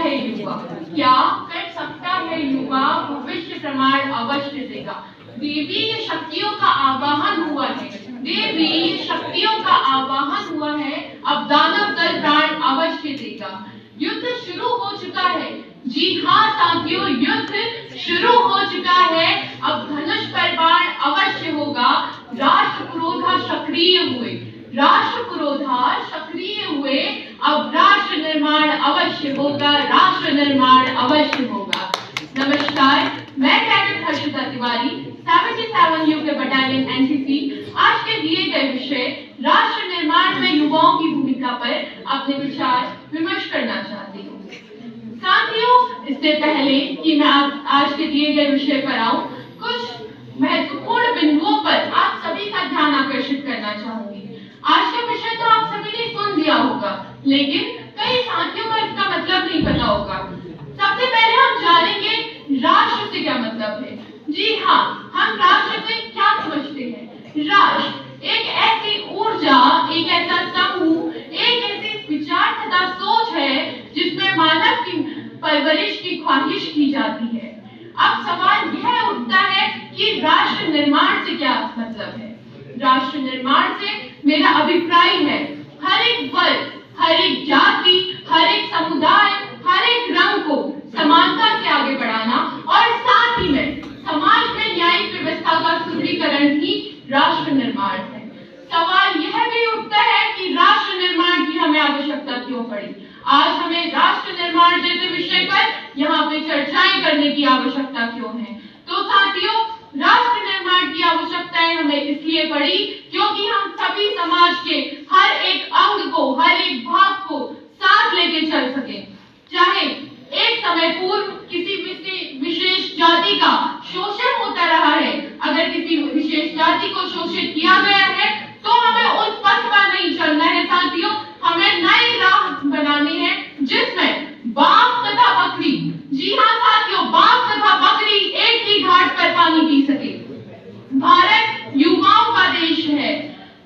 है युवा, क्या कर सकता है युवा, भविष्य प्रमाण अवश्य देगा। देवी शक्तियों का आवाहन हुआ है, देवी शक्तियों का आवाहन हुआ है, अब दानव दल प्राण अवश्य देगा। युद्ध शुरू हो चुका है, जी हाँ साथियों, युद्ध शुरू हो चुका है, अब धनुष पर बाण अवश्य होगा। राष्ट्रपुरोधा सक्रिय हुए, राष्ट्रपुरोधा सक्रिय हुए, अब राष्ट्र निर्माण अवश्य होगा, राष्ट्र निर्माण अवश्य होगा। नमस्कार, मैं cadet Harshita Tiwari, 77 UK battalion NCC, आज के दिए गए विषय राष्ट्र निर्माण में युवाओं की भूमिका पर अपने विचार विमर्श करना चाहती हूँ। साथियों, इससे पहले कि मैं आज के दिए गए विषय पर आऊं, कुछ महत्वपूर्ण बिंदुओं पर आप सभी का ध्यान आकर्षित करना चाहूंगी। आज का विषय तो आप सभी ने सुन लिया होगा, लेकिन कई साथियों को इसका मतलब नहीं पता होगा। सबसे पहले हम जानेंगे राष्ट्र से क्या मतलब है। जी हाँ, हम राष्ट्र से क्या समझते हैं। राष्ट्र एक ऐसी ऊर्जा, एक ऐसा समूह, एक ऐसी विचार तथा सोच है जिसमें मानव की परवरिश की ख्वाहिश की जाती है। अब सवाल यह उठता है कि राष्ट्र निर्माण से क्या मतलब है। राष्ट्र निर्माण से मेरा अभिप्राय है हर एक वर्ग, हर एक जाति, हर एक समुदाय, हर एक रंग को समानता से आगे बढ़ाना और साथ ही में समाज में न्यायिक व्यवस्था का सुदृढ़ीकरण ही राष्ट्र निर्माण है। सवाल यह भी उठता है कि राष्ट्र निर्माण की हमें आवश्यकता क्यों पड़ी। आज हमें राष्ट्र निर्माण जैसे विषय पर यहाँ पे चर्चाएं करने की आवश्यकता क्यों है। तो साथियों, राष्ट्र निर्माण की आवश्यकताएं हमें इसलिए पड़ी क्योंकि हम सभी समाज के हर एक अंग को, हर एक भाग को साथ लेके चल सके। चाहे एक समय पूर्व किसी विशेष जाति का शोषण होता रहा है, अगर किसी विशेष जाति को शोषित किया गया है तो हमें उस पथ पर नहीं चलना है साथियों, हमें नई राह बनानी है जिसमें बाघ तथा बकरी, जी हाँ साथियों, बाघ तथा बकरी एक ही घाट पर पानी पी सके। भारत युवाओं का देश है।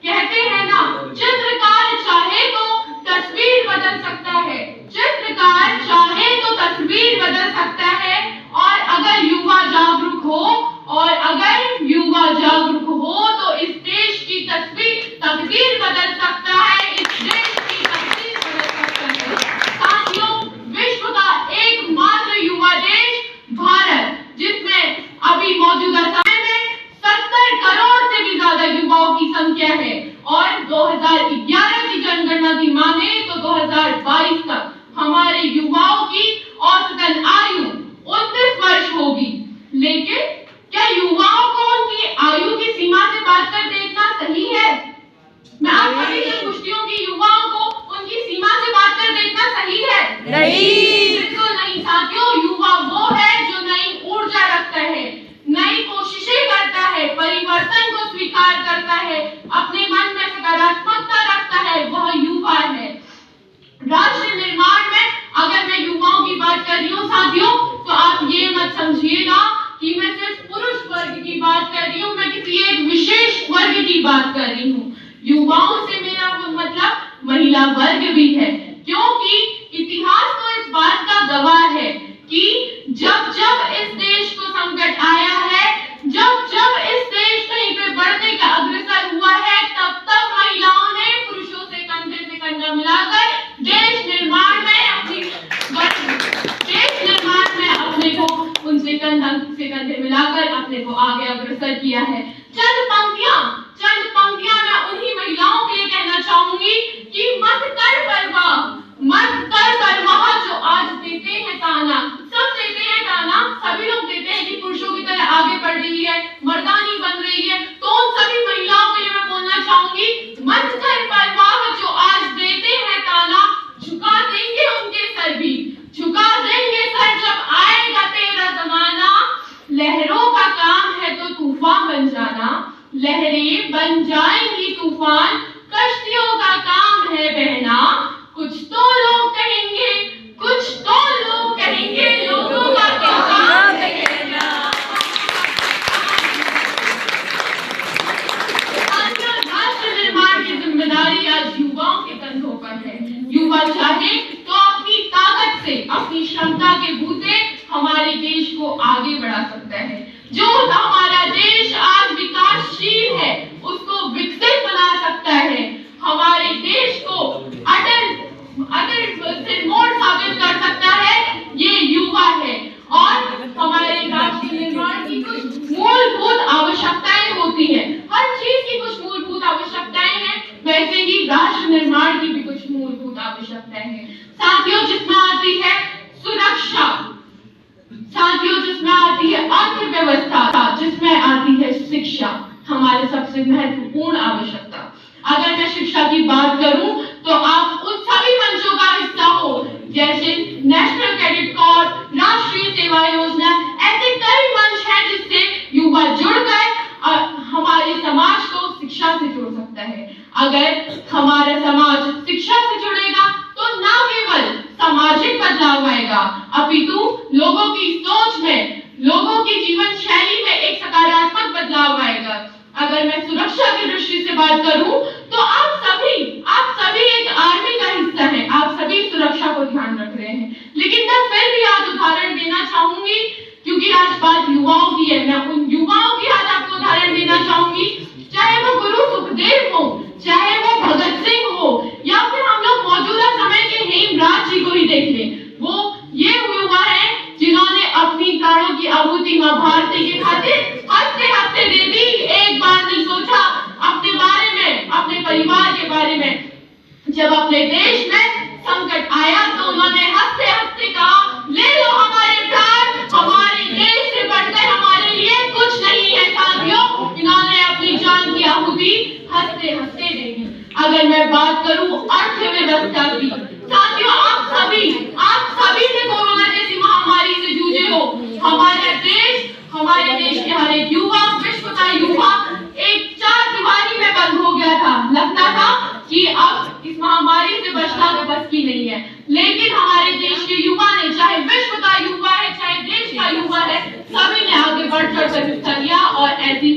कहते हैं ना, चित्रकार चाहे तो तस्वीर बदल सकता है, चित्रकार चाहे तो तस्वीर बदल सकता है, और अगर युवा जागरूक हो, और अगर युवा जागरूक हो तो इस देश की तकदीर बदल सकता है, इस देश की तकदीर बदल सकता है। साथियों, विश्व का एकमात्र युवा देश भारत, जिसमें अभी मौजूदा समय में 70 करोड़ से भी ज्यादा युवाओं की संख्या है, और 2011 की जनगणना की माने तो 2022 तक हमारे युवाओं की औसतन आयु 29 वर्ष होगी। लेकिन क्या युवाओं को उनकी आयु की सीमा से बात कर देखना सही है? मैं आप सभी से पूछती हूँ कि युवाओं को उनकी सीमा से बात कर देखना सही है? नहीं, बिल्कुल नहीं साथियों। युवा वो है जो नई ऊर्जा रखता है, नई कोशिशें करता है, परिवर्तन को स्वीकार करता है, अपने मन में सकारात्मकता रखता है, वह युवा है। राष्ट्र निर्माण में अगर मैं युवाओं की बात कर रही हूँ साथियों, तो आप ये मत समझिएगा कि मैं सिर्फ पुरुष वर्ग की बात कर रही हूँ, मैं किसी एक विशेष वर्ग की बात कर रही हूँ। युवाओं से मेरा मतलब महिला वर्ग भी है, क्योंकि इतिहास तो इस बात का गवाह है कि जब जब इस देश को संकट आया है, जब जब इस देश कहीं पे बढ़ने का अग्रसर हुआ है, तब तब महिलाओं ने पुरुषों से कंधा मिलाकर देश निर्माण में अपने को उनसे कंधे मिलाकर अपने को आगे अग्रसर किया है। चंद पंक्तियां मैं उन्हीं महिलाओं के लिए कहना चाहूंगी कि मत कर परवाह जो आज देते हैं ताना। सब देते हैं ताना, सभी लोग देते हैं कि पुरुषों की तरह आगे बढ़ रही है, मर्दानी बन रही है, तो उन सभी महिलाओं के लिए मैं बोलना चाहूंगी, मत कर परवाह जो आज देते हैं ताना, झुका देंगे उनके सर भी, झुका देंगे सर जब आएगा तेरा जमाना। लहरों का काम है तो तूफान बन जाना, लहरें बन जाएंगी तूफान, कश्तियों का काम है बहना। से अपनी क्षमता के बूते हमारे देश को आगे बढ़ा सकता है। जो हमारा देश आज विकासशील है उसको विकसित बना सकता है। हमारे देश को अटल सिरमौर साबित कर सकता है ये युवा है। और हमारे राष्ट्र निर्माण की कुछ मूलभूत आवश्यकताएं होती हैं। हर चीज की कुछ मूलभूत आवश्यकताएं हैं, वैसे ही राष्ट्र निर्माण की भी कुछ मूलभूत आवश्यकताएं हैं। साथियों, जिसमें आती है सुरक्षा, साथियों जिसमें आती है अर्थव्यवस्था, जिसमें आती है शिक्षा, हमारे सबसे महत्वपूर्ण आवश्यकता। अगर मैं शिक्षा की बात करूं तो आप उन सभी मंचों का हिस्सा हो जैसे नेशनल क्रेडिट कॉर्प, राष्ट्रीय सेवा योजना, ऐसे कई मंच हैं जिससे युवा जुड़कर हमारे समाज को शिक्षा से जोड़ सकता है। अगर हमारा समाज शिक्षा से जुड़ेगा तो न केवल सामाजिक बदलाव आएगा अपितु लोगों की सोच में, लोगों की जीवन शैली में एक सकारात्मक बदलाव आएगा। अगर मैं सुरक्षा की दृष्टि से बात करूं तो आप सभी एक आर्मी का हिस्सा हैं, आप सभी सुरक्षा को ध्यान रख रहे हैं। लेकिन मैं फिर भी आज उदाहरण देना चाहूंगी क्योंकि आज बात युवाओं की है। मैं उन युवाओं की आज आपको उदाहरण देना चाहूंगी, चाहे वो गुरु सुखदेव हो, चाहे वो भगत सिंह हो, या फिर हम लोग मौजूदा समय के हेमराज जी को ही देख लें। वो ये युवा है जिन्होंने अपनी प्राणों की आहुति मां भारती के खातिर हंसते हंसते दे दी। एक बार नहीं सोचा अपने बारे में, अपने परिवार के बारे में। जब अपने देश में संकट आया तो उन्होंने हंसते हंसते कहा, ले लो हमारे प्राण, हमारे देश से बढ़कर हमारे लिए कुछ नहीं है। साथियों, इन्होंने अपनी जान की आहुति हंसते हंसते दे दी। अगर मैं बात करूं अर्थव्यवस्था की, साथियों आप सभी ने कोरोना जैसी महामारी से जूझे हो। हमारे देश के हर एक युवा, विश्व का युवा एक चारदीवारी में बंद हो गया था। लगता था कि अब इस महामारी से बचना तो बस की नहीं है। लेकिन हमारे देश के युवा ने, चाहे विश्व का युवा है चाहे देश का युवा है, सभी ने आगे बढ़ चढ़कर हिस्सा लिया और ऐसी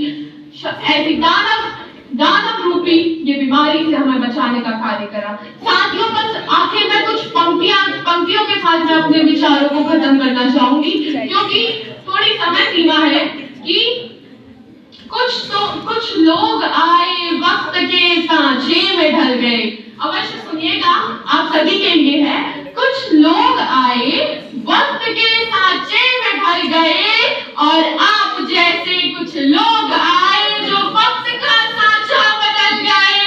दानव रूपी ये बीमारी से हमें बचाने का कार्य करा। साथियों, बस आखिर में कुछ पंक्तियों के साथ मैं अपने विचारों को खत्म करना चाहूंगी क्योंकि थोड़ी समय सीमा है कि कुछ लोग आए वक्त के सांचे में ढल गए। अवश्य सुनिएगा, आप सभी के लिए है। कुछ लोग आए वक्त के सांचे में ढल गए और आप जैसे कुछ लोग आए जो वक्त का सांचा बदल गए।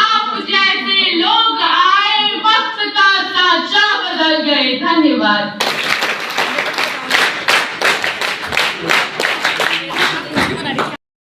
आप जैसे लोग आए वक्त का सांचा बदल गए। धन्यवाद।